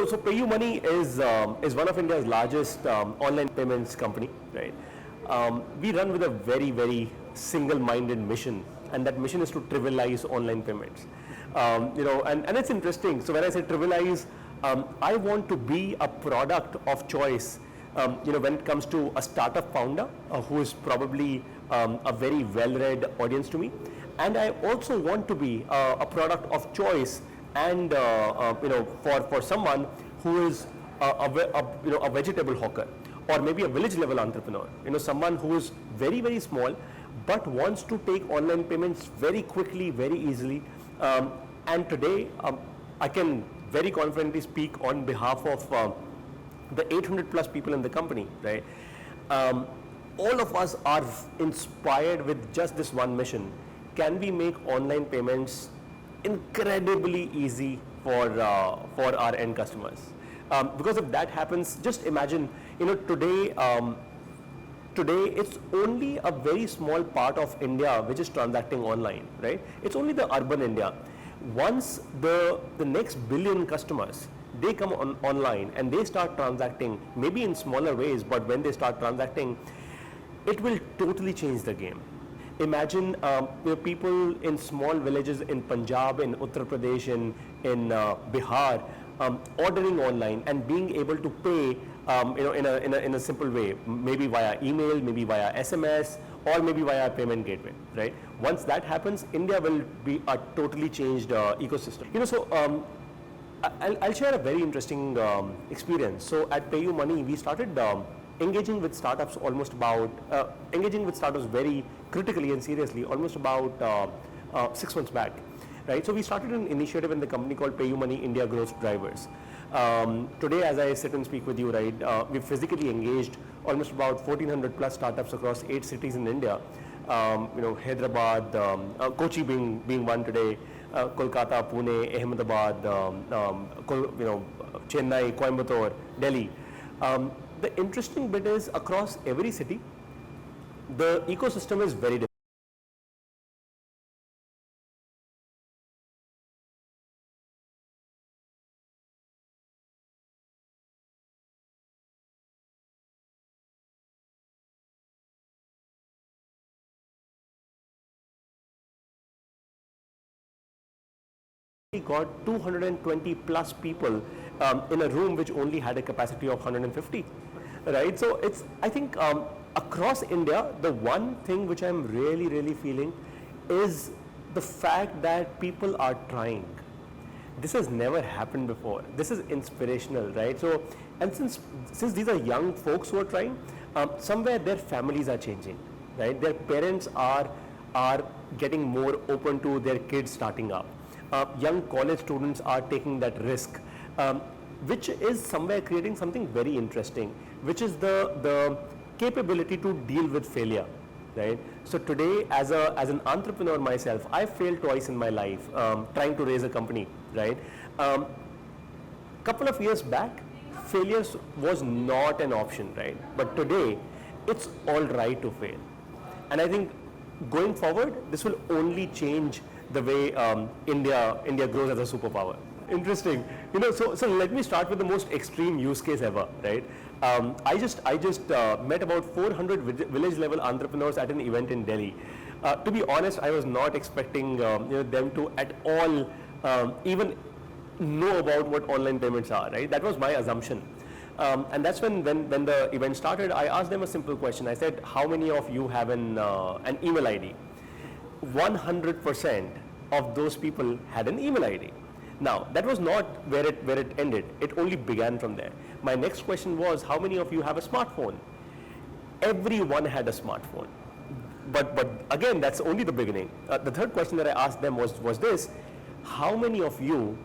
So PayUmoney is one of India's largest online payments company, right? We run with a very, very single-minded mission, and that mission is to trivialize online payments. And it's interesting. So when I say trivialize, I want to be a product of choice. When it comes to a startup founder who is probably a very well-read audience to me, and I also want to be a product of choice, and for someone who is a vegetable hawker, or maybe a village level entrepreneur, someone who is very, very small but wants to take online payments very quickly, very easily. And today I can very confidently speak on behalf of the 800 plus people in the company, right? All of us are inspired with just this one mission. Can we make online payments incredibly easy for our end customers? Because if that happens, just imagine, today it's only a very small part of India which is transacting online, right? It's only the urban India. Once the next billion customers, they come online and they start transacting, maybe in smaller ways, but when they start transacting, it will totally change the game. Imagine people in small villages in Punjab, in Uttar Pradesh, in Bihar, ordering online and being able to pay in a simple way, maybe via email, maybe via SMS, or maybe via a payment gateway, right? Once that happens, India will be a totally changed ecosystem. I'll share a very interesting experience. So at PayUmoney, we started engaging with startups very critically and seriously almost about 6 months back, right? So we started an initiative in the company called PayUmoney India Growth Drivers. Today, as I sit and speak with you, right, we've physically engaged almost about 1,400 plus startups across 8 cities in India. Hyderabad, Kochi being one today, Kolkata, Pune, Ahmedabad, Chennai, Coimbatore, Delhi. The interesting bit is across every city, the ecosystem is very different. We got 220 plus people in a room which only had a capacity of 150, right? So it's, I think, across India, the one thing which I'm really, really feeling is the fact that people are trying. This has never happened before. This is inspirational, right? So, and since these are young folks who are trying, somewhere their families are changing, right? Their parents are getting more open to their kids starting up. Young college students are taking that risk, which is somewhere creating something very interesting, which is the capability to deal with failure, right? So today, as an entrepreneur myself, I failed twice in my life trying to raise a company, right? Couple of years back, failure was not an option, right? But today, it's all right to fail, and I think going forward, this will only change the way India grows as a superpower. Interesting. So let me start with the most extreme use case ever, right? I just met about 400 village level entrepreneurs at an event in Delhi. To be honest, I was not expecting them to at all even know about what online payments are, right? That was my assumption. And that's when the event started, I asked them a simple question. I said, how many of you have an email ID? 100% of those people had an email ID. Now, that was not where it ended. It only began from there. My next question was, how many of you have a smartphone? Everyone had a smartphone. But again, that's only the beginning. The third question that I asked them was this: how many of you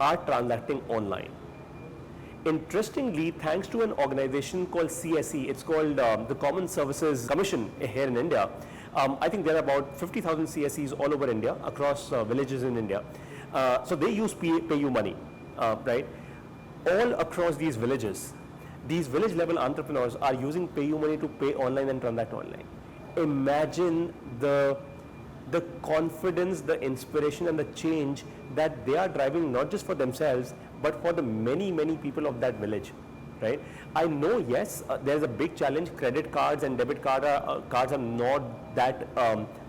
are transacting online? Interestingly, thanks to an organization called CSE, it's called the Common Services Commission here in India. I think there are about 50,000 CSEs all over India, across villages in India. So they use PayUmoney, right? All across these villages, these village level entrepreneurs are using PayUmoney to pay online and transact online. Imagine the the confidence, the inspiration and the change that they are driving not just for themselves but for the many, many people of that village, right? I know, yes, there's a big challenge. Credit cards and debit cards are not that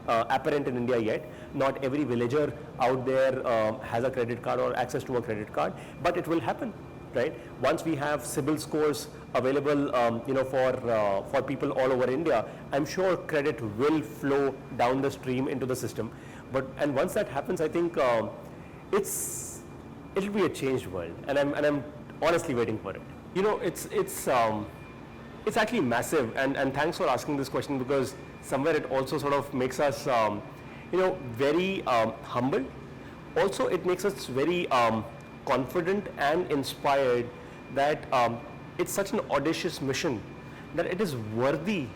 apparent in India yet. Not every villager out there has a credit card or access to a credit card, but it will happen, right? Once we have CIBIL scores available, for people all over India, I'm sure credit will flow down the stream into the system. And once that happens, I think it'll be a changed world, and I'm honestly waiting for it. It's actually massive, and thanks for asking this question, because somewhere it also sort of makes us very humble. Also, it makes us very confident and inspired that it's such an audacious mission that it is worthy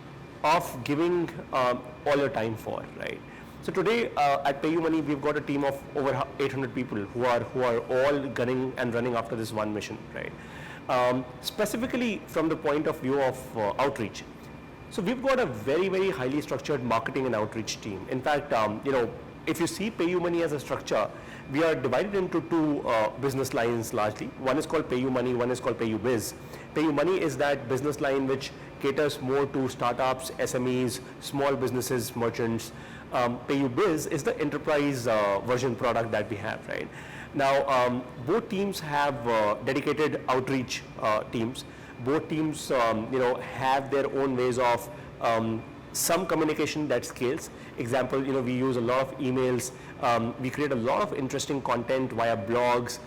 of giving all your time for, right? So today at PayUmoney, we've got a team of over 800 people who are all gunning and running after this one mission, right? Specifically from the point of view of outreach. So we've got a very, very highly structured marketing and outreach team. In fact, if you see PayUmoney as a structure, we are divided into two business lines largely. One is called PayUmoney, one is called PayUBiz. PayUmoney is that business line which caters more to startups, SMEs, small businesses, merchants. PayUBiz is the enterprise version product that we have, right? Now, both teams have dedicated outreach teams. Both teams, have their own ways of some communication that scales. Example, we use a lot of emails. We create a lot of interesting content via blogs,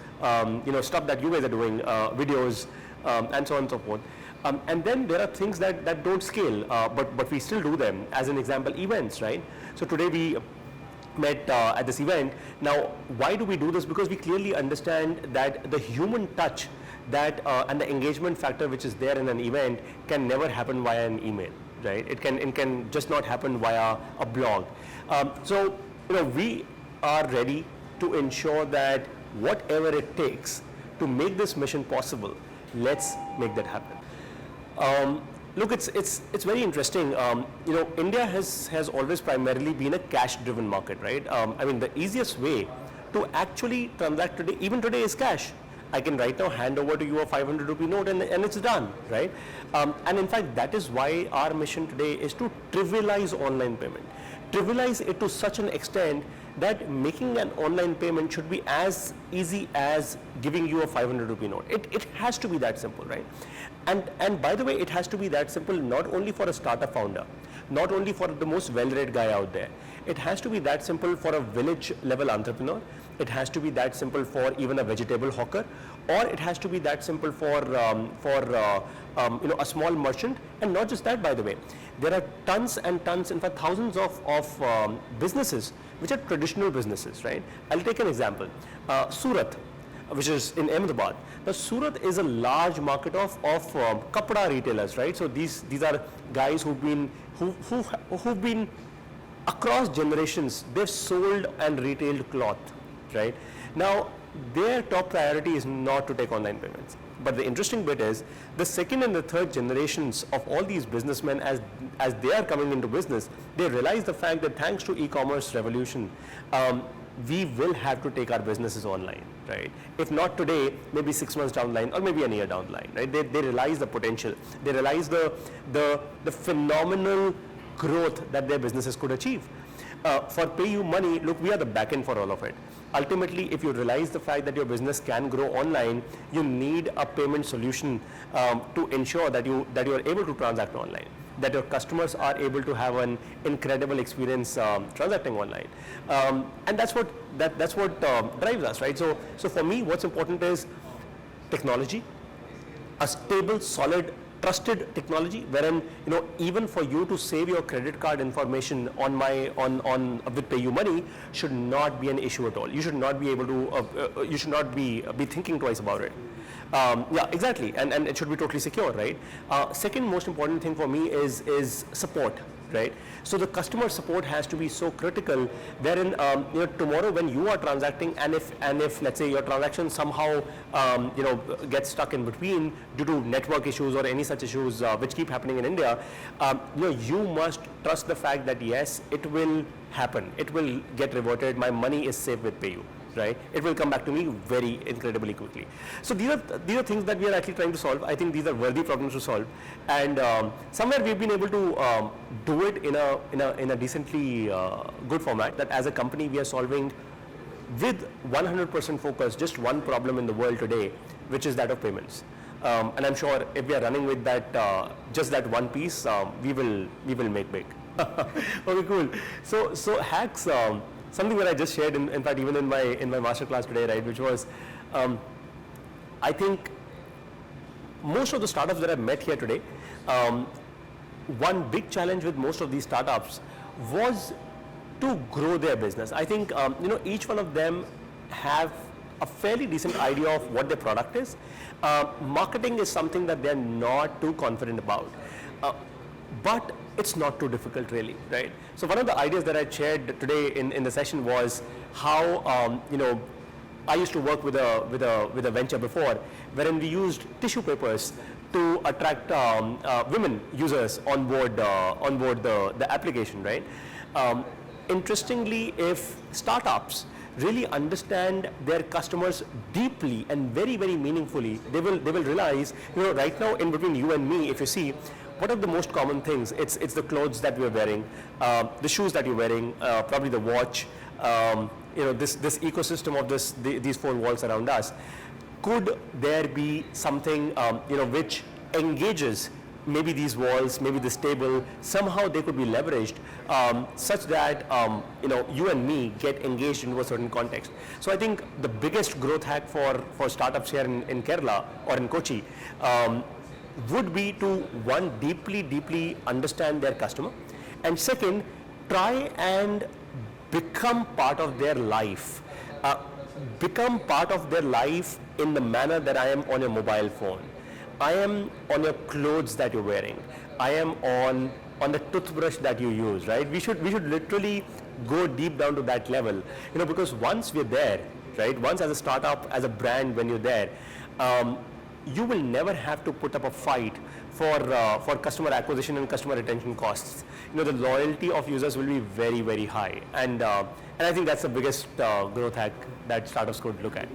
stuff that you guys are doing, videos, and so on and so forth. And then there are things that don't scale, but we still do them. As an example, events, right? So today we met at this event. Now, why do we do this? Because we clearly understand that the human touch and the engagement factor which is there in an event can never happen via an email, right? It can just not happen via a blog. So we are ready to ensure that whatever it takes to make this mission possible, let's make that happen. Look, it's very interesting. India has always primarily been a cash-driven market, right? The easiest way to actually transact today, even today, is cash. I can right now hand over to you a 500 rupee note and it's done, right? And in fact, that is why our mission today is to trivialize online payment. Trivialize it to such an extent that making an online payment should be as easy as giving you a 500 rupee note. It has to be that simple, right? And by the way, it has to be that simple not only for a startup founder, not only for the most well-read guy out there. It has to be that simple for a village level entrepreneur. It has to be that simple for even a vegetable hawker, or it has to be that simple for a small merchant. And not just that, by the way, there are tons and tons, in fact thousands of businesses which are traditional businesses, right? I'll take an example. Surat, which is in Ahmedabad. Now, Surat is a large market of kapda retailers, right? So these are guys who've been across generations. They've sold and retailed cloth, right? Now, their top priority is not to take online payments. But the interesting bit is the second and the third generations of all these businessmen, as they are coming into business, they realize the fact that thanks to e-commerce revolution, we will have to take our businesses online, right? If not today, maybe 6 months down the line, or maybe a year down the line, right? They realize the potential. They realize the phenomenal growth that their businesses could achieve. For PayUmoney, look, we are the backend for all of it. Ultimately, if you realize the fact that your business can grow online, you need a payment solution to ensure that you are able to transact online, that your customers are able to have an incredible experience transacting online, and that's what drives us, right? So for me, what's important is technology, a stable, solid, trusted technology, wherein even for you to save your credit card information on with PayUmoney should not be an issue at all. You should not be able to. You should not be thinking twice about it. Yeah, exactly, and it should be totally secure, right? Second most important thing for me is support. right? So the customer support has to be so critical, wherein tomorrow when you are transacting, and if let's say your transaction somehow gets stuck in between due to network issues or any such issues which keep happening in India, you must trust the fact that yes, it will happen, it will get reverted, my money is safe with PayU. Right? It will come back to me very incredibly quickly. So these are things that we are actually trying to solve. I think these are worthy problems to solve, and somewhere we've been able to do it in a decently good format. That as a company we are solving with 100% focus just one problem in the world today, which is that of payments. And I'm sure if we are running with that just that one piece, we will make big. Okay, cool. So hacks. Something that I just shared, in fact, even in my masterclass today, right, which was, I think most of the startups that I've met here today, one big challenge with most of these startups was to grow their business. I think each one of them have a fairly decent idea of what their product is. Marketing is something that they're not too confident about. But it's not too difficult really, right? So one of the ideas that I shared today in the session was how I used to work with a venture before, wherein we used tissue papers to attract women users on board the application, right? Interestingly, if startups really understand their customers deeply and very, very meaningfully, they will realize, right now in between you and me, if you see, what are the most common things? It's the clothes that we're wearing, the shoes that you're wearing, probably the watch, this ecosystem of these four walls around us. Could there be something which engages maybe these walls, maybe this table, somehow they could be leveraged such that you and me get engaged into a certain context. So I think the biggest growth hack for startups here in Kerala or in Kochi would be to, one, deeply understand their customer, and second, try and become part of their life. Become part of their life in the manner that I am on your mobile phone. I am on your clothes that you're wearing. I am on the toothbrush that you use, right? We should literally go deep down to that level, because once we're there, right? Once as a startup, as a brand, when you're there, you will never have to put up a fight for customer acquisition and customer retention costs. The loyalty of users will be very, very high, and I think that's the biggest growth hack that startups could look at.